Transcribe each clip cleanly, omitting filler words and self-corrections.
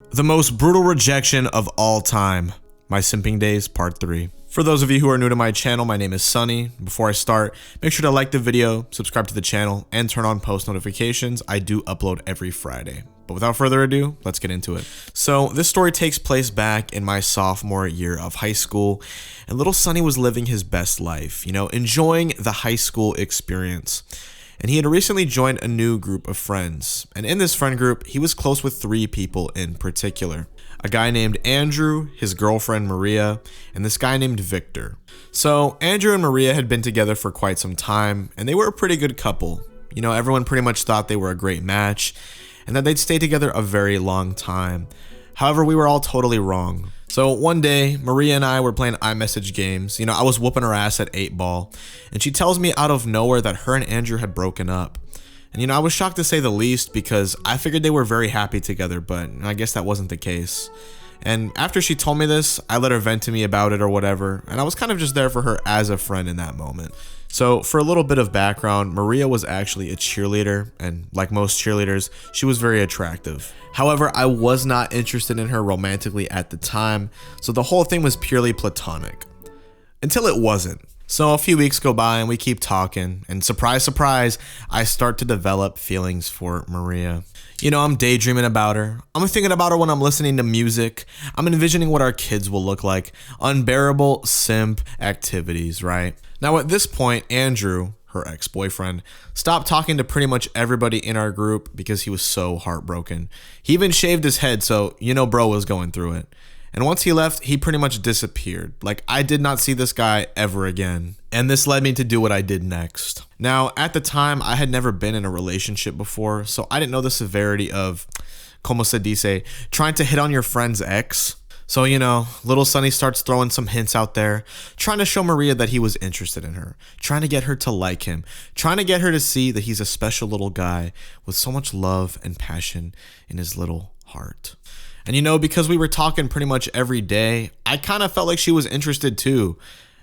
The most brutal rejection of all time. My simping days, part 3. For those of you who are new to my channel, my name is Sunny. Before I start, make sure to like the video, subscribe to the channel, and turn on post notifications. I do upload every Friday. But without further ado, let's get into it. So this story takes place back in my sophomore year of high school, and little Sunny was living his best life, enjoying the high school experience. And he had recently joined a new group of friends. And in this friend group, he was close with 3 people in particular. A guy named Andrew, his girlfriend Maria, and this guy named Victor. So Andrew and Maria had been together for quite some time, and they were a pretty good couple. Everyone pretty much thought they were a great match, and that they'd stay together a very long time. However, we were all totally wrong. So one day, Maria and I were playing iMessage games. I was whooping her ass at 8-ball, and she tells me out of nowhere that her and Andrew had broken up. And I was shocked to say the least because I figured they were very happy together, but I guess that wasn't the case. And after she told me this, I let her vent to me about it or whatever, and I was kind of just there for her as a friend in that moment. So for a little bit of background, Maria was actually a cheerleader, and like most cheerleaders, she was very attractive. However, I was not interested in her romantically at the time, so the whole thing was purely platonic. Until it wasn't. So a few weeks go by and we keep talking, and surprise, surprise, I start to develop feelings for Maria. I'm daydreaming about her. I'm thinking about her when I'm listening to music. I'm envisioning what our kids will look like. Unbearable simp activities, right? Now at this point, Andrew, her ex-boyfriend, stopped talking to pretty much everybody in our group because he was so heartbroken. He even shaved his head, so bro was going through it. And once he left, he pretty much disappeared. Like, I did not see this guy ever again. And this led me to do what I did next. Now, at the time, I had never been in a relationship before, so I didn't know the severity of, como se dice, trying to hit on your friend's ex. So, little Sunny starts throwing some hints out there, trying to show Maria that he was interested in her, trying to get her to like him, trying to get her to see that he's a special little guy with so much love and passion in his little heart. And because we were talking pretty much every day, I kind of felt like she was interested too.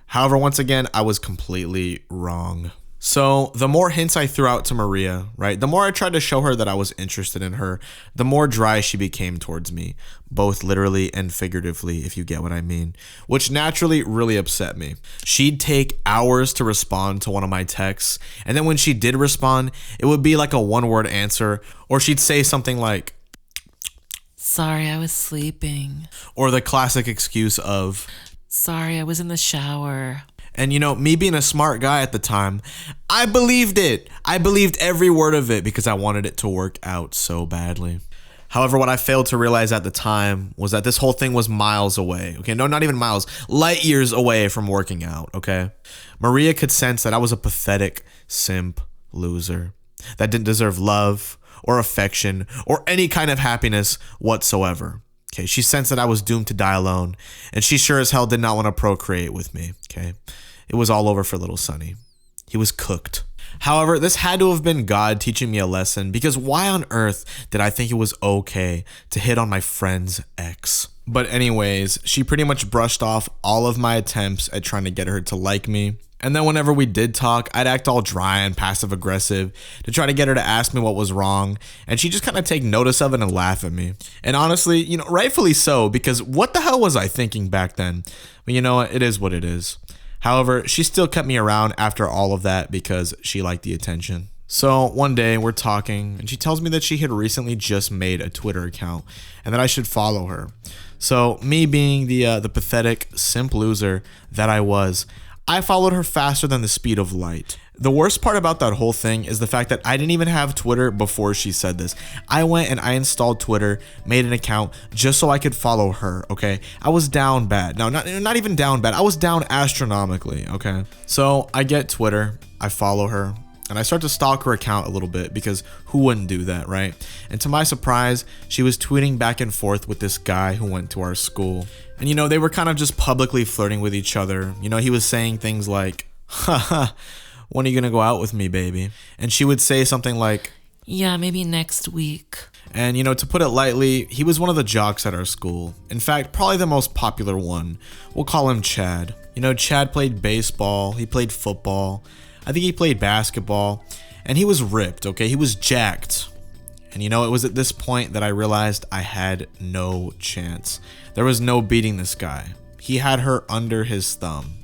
However, once again, I was completely wrong. So the more hints I threw out to Maria, right, the more I tried to show her that I was interested in her, the more dry she became towards me, both literally and figuratively, if you get what I mean, which naturally really upset me. She'd take hours to respond to one of my texts, and then when she did respond, it would be like a one-word answer, or she'd say something like, "Sorry, I was sleeping." Or the classic excuse of, "Sorry, I was in the shower." And me being a smart guy at the time, I believed it. I believed every word of it because I wanted it to work out so badly. However, what I failed to realize at the time was that this whole thing was miles away. Okay, no, not even miles, light years away from working out, okay? Maria could sense that I was a pathetic simp loser that didn't deserve love or affection or any kind of happiness whatsoever. Okay, she sensed that I was doomed to die alone, and she sure as hell did not want to procreate with me. Okay, it was all over for little Sunny. He was cooked. However, this had to have been God teaching me a lesson, because why on earth did I think it was okay to hit on my friend's ex? But anyways, she pretty much brushed off all of my attempts at trying to get her to like me. And then whenever we did talk, I'd act all dry and passive aggressive to try to get her to ask me what was wrong. And she'd just kind of take notice of it and laugh at me. And honestly, rightfully so, because what the hell was I thinking back then? But you know what? It is what it is. However, she still kept me around after all of that because she liked the attention. So one day we're talking and she tells me that she had recently just made a Twitter account and that I should follow her. So me being the pathetic simp loser that I was, I followed her faster than the speed of light. The worst part about that whole thing is the fact that I didn't even have Twitter before she said this. I went and I installed Twitter, made an account just so I could follow her, okay? I was down bad. No, not even down bad. I was down astronomically, okay? So I get Twitter, I follow her, and I start to stalk her account a little bit because who wouldn't do that, right? And to my surprise, she was tweeting back and forth with this guy who went to our school. And they were kind of just publicly flirting with each other. He was saying things like, haha, when are you gonna go out with me, baby? And she would say something like, "Yeah, maybe next week." And to put it lightly, he was one of the jocks at our school. In fact, probably the most popular one. We'll call him Chad. Chad played baseball, he played football, I think he played basketball, and he was ripped, okay? He was jacked. And you know, it was at this point that I realized I had no chance. There was no beating this guy. He had her under his thumb.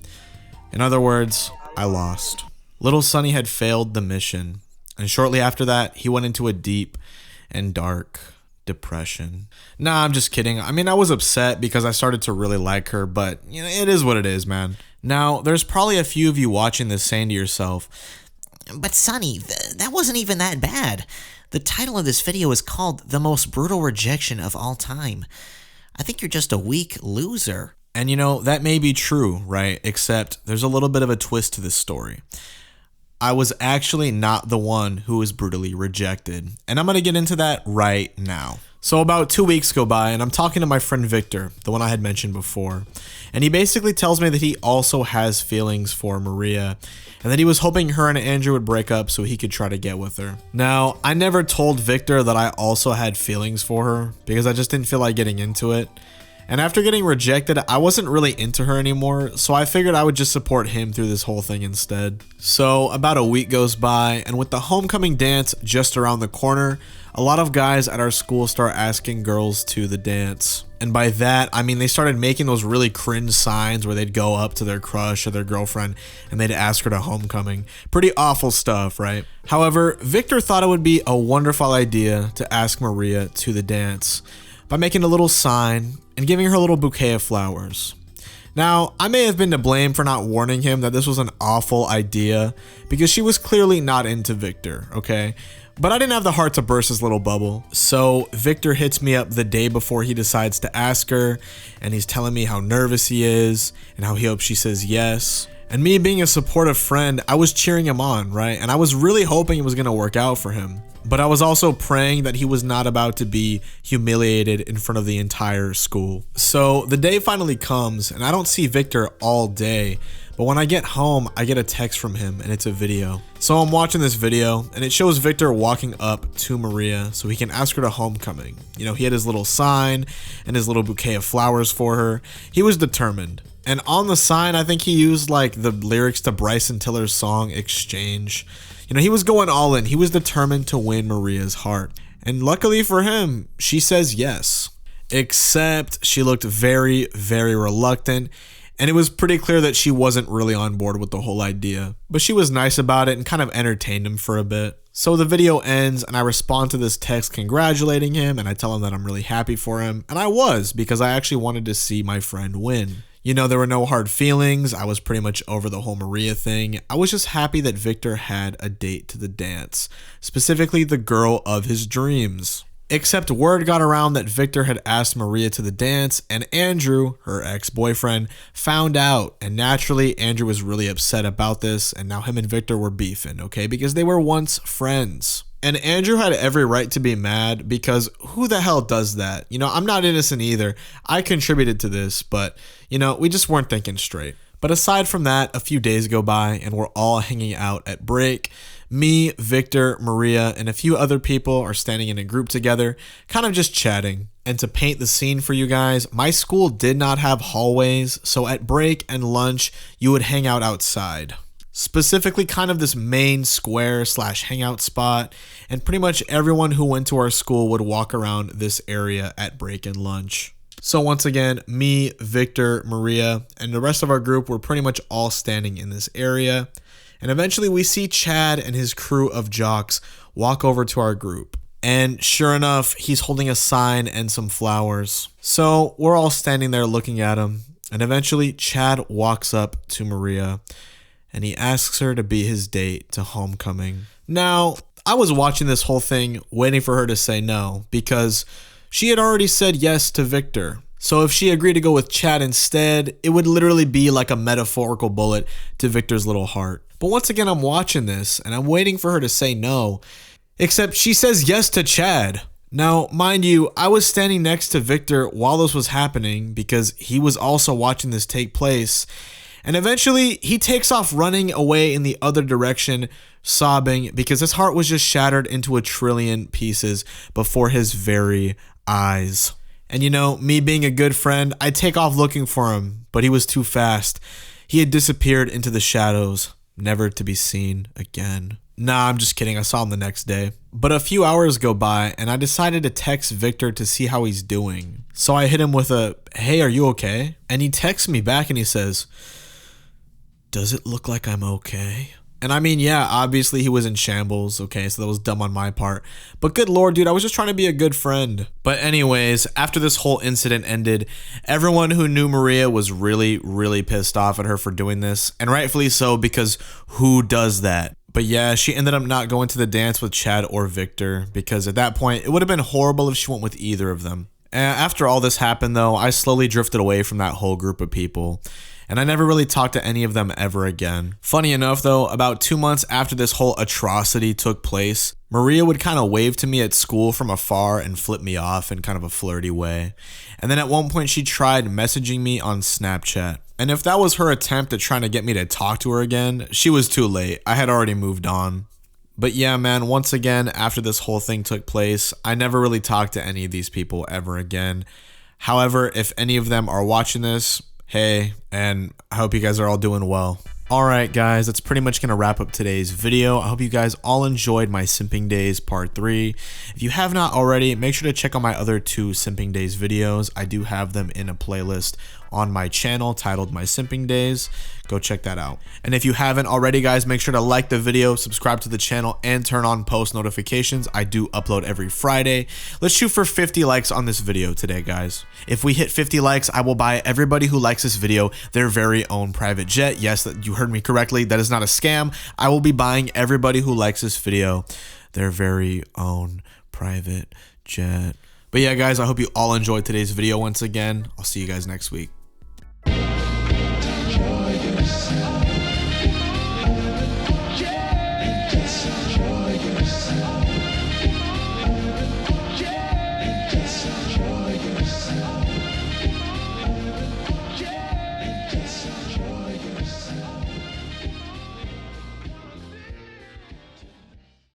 In other words, I lost. Little Sonny had failed the mission, and shortly after that, he went into a deep and dark depression. Nah, I'm just kidding. I mean, I was upset because I started to really like her, but you know, it is what it is, man. Now, there's probably a few of you watching this saying to yourself, "But Sonny, that wasn't even that bad. The title of this video is called The Most Brutal Rejection of All Time. I think you're just a weak loser." And you know, that may be true, right? Except there's a little bit of a twist to this story. I was actually not the one who was brutally rejected, and I'm gonna get into that right now. So about 2 weeks go by, and I'm talking to my friend Victor, the one I had mentioned before, and he basically tells me that he also has feelings for Maria, and that he was hoping her and Andrew would break up so he could try to get with her. Now, I never told Victor that I also had feelings for her, because I just didn't feel like getting into it. And after getting rejected, I wasn't really into her anymore, so I figured I would just support him through this whole thing instead. So about a week goes by, and with the homecoming dance just around the corner, a lot of guys at our school start asking girls to the dance. And by that, I mean they started making those really cringe signs where they'd go up to their crush or their girlfriend and they'd ask her to homecoming. Pretty awful stuff, right? However, Victor thought it would be a wonderful idea to ask Maria to the dance by making a little sign and giving her a little bouquet of flowers. Now, I may have been to blame for not warning him that this was an awful idea because she was clearly not into Victor, okay? But I didn't have the heart to burst his little bubble. So Victor hits me up the day before he decides to ask her, and he's telling me how nervous he is and how he hopes she says yes. And me being a supportive friend, I was cheering him on, right? And I was really hoping it was gonna work out for him. But I was also praying that he was not about to be humiliated in front of the entire school. So the day finally comes, and I don't see Victor all day. But when I get home, I get a text from him, and it's a video. So I'm watching this video, and it shows Victor walking up to Maria so he can ask her to homecoming. You know, he had his little sign and his little bouquet of flowers for her. He was determined. And on the sign, I think he used like the lyrics to Bryson Tiller's song Exchange. You know, he was going all in. He was determined to win Maria's heart. And luckily for him, she says yes. Except she looked very, very reluctant. And it was pretty clear that she wasn't really on board with the whole idea. But she was nice about it and kind of entertained him for a bit. So the video ends and I respond to this text congratulating him and I tell him that I'm really happy for him. And I was, because I actually wanted to see my friend win. You know, there were no hard feelings. I was pretty much over the whole Maria thing. I was just happy that Victor had a date to the dance, specifically the girl of his dreams. Except word got around that Victor had asked Maria to the dance, and Andrew, her ex-boyfriend, found out. And naturally, Andrew was really upset about this, and now him and Victor were beefing, okay? Because they were once friends. And Andrew had every right to be mad because who the hell does that? You know, I'm not innocent either. I contributed to this, but, you know, we just weren't thinking straight. But aside from that, a few days go by and we're all hanging out at break. Me, Victor, Maria, and a few other people are standing in a group together, kind of just chatting. And to paint the scene for you guys, my school did not have hallways, so at break and lunch, you would hang out outside. Specifically kind of this main square / hangout spot, and pretty much everyone who went to our school would walk around this area at break and lunch. So once again, me, Victor, Maria, and the rest of our group were pretty much all standing in this area. And eventually we see Chad and his crew of jocks walk over to our group. And sure enough, he's holding a sign and some flowers. So we're all standing there looking at him. And eventually Chad walks up to Maria and he asks her to be his date to homecoming. Now, I was watching this whole thing waiting for her to say no because she had already said yes to Victor. So if she agreed to go with Chad instead, it would literally be like a metaphorical bullet to Victor's little heart. But once again, I'm watching this and I'm waiting for her to say no, except she says yes to Chad. Now, mind you, I was standing next to Victor while this was happening because he was also watching this take place. And eventually, he takes off running away in the other direction, sobbing because his heart was just shattered into a trillion pieces before his very eyes. And you know, me being a good friend, I take off looking for him, but he was too fast. He had disappeared into the shadows, never to be seen again. Nah, I'm just kidding. I saw him the next day. But a few hours go by and I decided to text Victor to see how he's doing. So I hit him with a, "Hey, are you okay?" And he texts me back and he says, "Does it look like I'm okay?" And I mean, yeah, obviously he was in shambles, okay, so that was dumb on my part. But good lord, dude, I was just trying to be a good friend. But anyways, after this whole incident ended, everyone who knew Maria was really pissed off at her for doing this. And rightfully so, because who does that? But yeah, she ended up not going to the dance with Chad or Victor, because at that point, it would have been horrible if she went with either of them. After all this happened though, I slowly drifted away from that whole group of people. And I never really talked to any of them ever again. Funny enough though, about 2 months after this whole atrocity took place, Maria would kind of wave to me at school from afar and flip me off in kind of a flirty way. And then at one point she tried messaging me on Snapchat. And if that was her attempt at trying to get me to talk to her again, she was too late. I had already moved on. But yeah, man, once again, after this whole thing took place, I never really talked to any of these people ever again. However, if any of them are watching this, hey, and I hope you guys are all doing well. Alright guys, that's pretty much going to wrap up today's video. I hope you guys all enjoyed my Simping Days Part 3. If you have not already, make sure to check out my other 2 Simping Days videos. I do have them in a playlist on my channel titled My Simping Days. Go check that out. And if you haven't already, guys, make sure to like the video, subscribe to the channel, and turn on post notifications. I do upload every Friday. Let's shoot for 50 likes on this video today, guys. If we hit 50 likes, I will buy everybody who likes this video their very own private jet. Yes, you heard me correctly. That is not a scam. I will be buying everybody who likes this video their very own private jet. But yeah, guys, I hope you all enjoyed today's video once again. I'll see you guys next week.